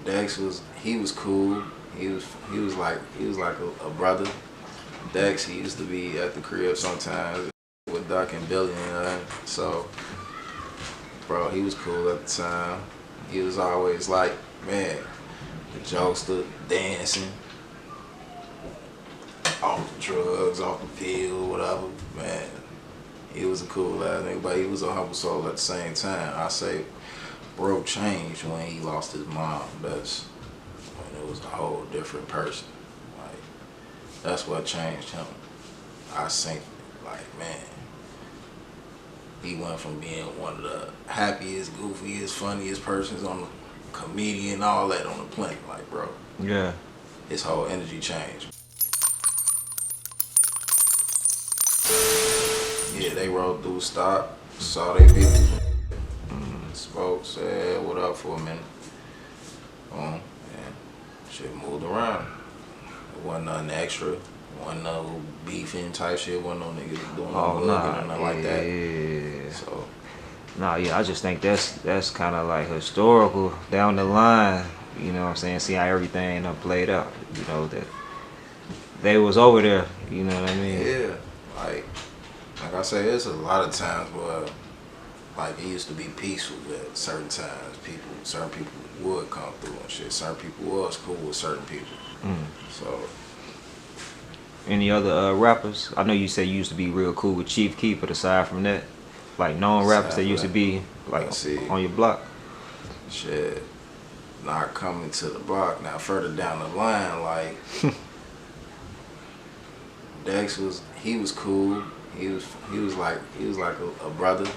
Dex was cool. He was like a brother. Dex, he used to be at the crib sometimes with Doc and Billy and so bro, he was cool at the time. He was always like, man, the jokester, dancing, off the drugs, off the pill, whatever, man. He was a cool ass nigga, but he was a humble soul at the same time. I say, bro changed when he lost his mom. That's when it was a whole different person. Like, that's what changed him. I think, like, man, he went from being one of the happiest, goofiest, funniest persons on the comedian, all that on the planet. Like, bro, Yeah. his whole energy changed. Yeah, they rode through, stopped, saw they people, spoke, said what up for a minute. And shit moved around. It wasn't nothing extra. Wasn't no beefing type shit. Wasn't no niggas doing no Oh nah, or nothing like that. yeah. So Nah, yeah, I just think that's kind of like historical down the line. You know what I'm saying? See how everything done played out. You know that they was over there. You know what I mean? yeah, like I say, there's a lot of times where like it used to be peaceful at certain times. Certain people would come through and shit. Certain people was cool with certain people. So Any other rappers? I know you said you used to be real cool with Chief Keef, but aside from that, like known rappers that used to be like on your block. shit, not coming to the block. Now further down the line, like Dex he was cool. He was like a brother.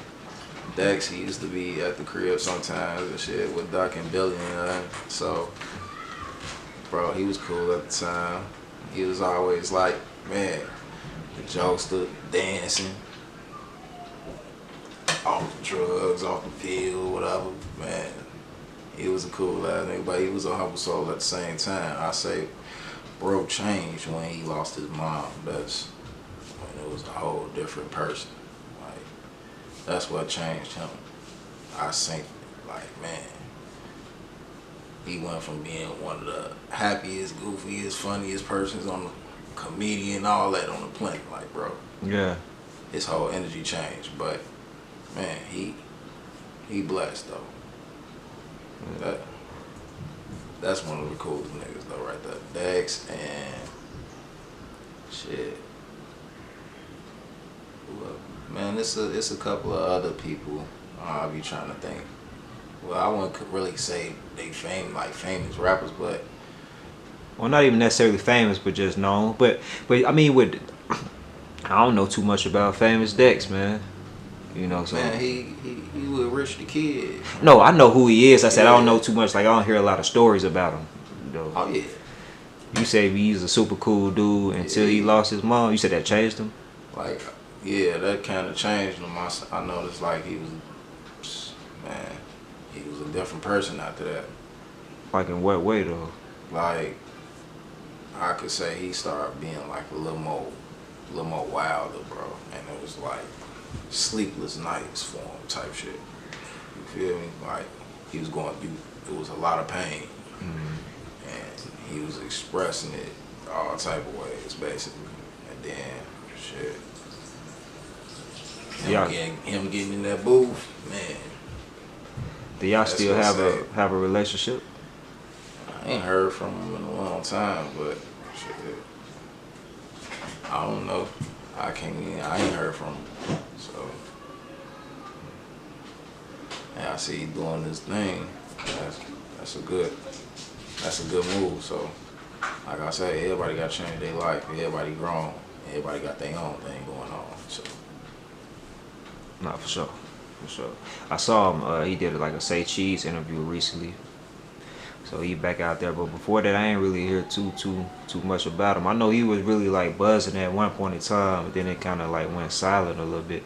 Dex, he used to be at the crib sometimes and shit with Doc and Billy and so bro, he was cool at the time. He was always like, man, the jokester, dancing, off the drugs, off the pill, whatever, man. He was a cool ass nigga, but he was a humble soul at the same time. I say, bro changed when he lost his mom. That's when it was a whole different person. Like, that's what changed him. I think, like, man, he went from being one of the happiest, goofiest, funniest persons on the comedian, all that on the planet. Like, bro, Yeah. his whole energy changed. But man, he blessed though. That's one of the coolest niggas though, right there. Dex and shit. Man, it's a couple of other people. I'll be trying to think. Well, I wouldn't really say they famous rappers, but Well, not even necessarily famous, but just known. But I mean, with I don't know too much about famous Dex, man. You know, so man, he was Rich the Kid. no, I know who he is. I said I don't Yeah. know too much. Like I don't hear a lot of stories about him. You know. Oh yeah. You say he's a super cool dude until he lost his mom. You said that changed him. Like, yeah, that kind of changed him. I noticed like he was a different person after that. Like in what way though? Like, I could say he started being like a little more wilder, bro. And it was like sleepless nights for him type shit. You feel me? Like he was going through, it was a lot of pain, and he was expressing it all type of ways, basically. And then shit, him getting in that booth, man. Do y'all That's still what's have a relationship? I ain't heard from him in a long time, but shit, I don't know. I ain't heard from him. So, and I see he doing this thing. That's a good move. So, like I say, everybody got to change their life. Everybody grown. Everybody got their own thing going on. So, Nah, for sure. For sure. I saw him, he did like a Say Cheese interview recently. So he back out there, but before that I ain't really hear too much about him. I know he was really like buzzing at one point in time, but then it kinda like went silent a little bit.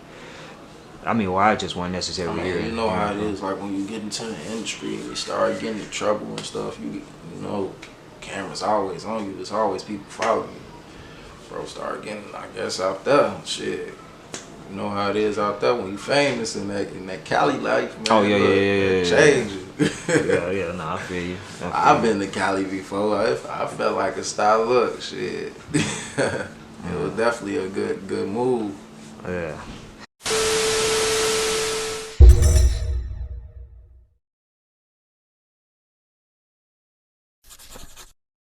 I mean, well, I just wasn't necessarily hearing. you know how it is, like when you get into the industry and you start getting in trouble and stuff, you know, cameras always on you, there's always people following you. Bro, start getting, I guess, out there, shit. You know how it is out there when you famous in that Cali life, man. Oh yeah, Look, yeah. it changes. Yeah, no, I feel you. I've been to Cali before. I felt like a style look. Shit. It was definitely a good move. Yeah.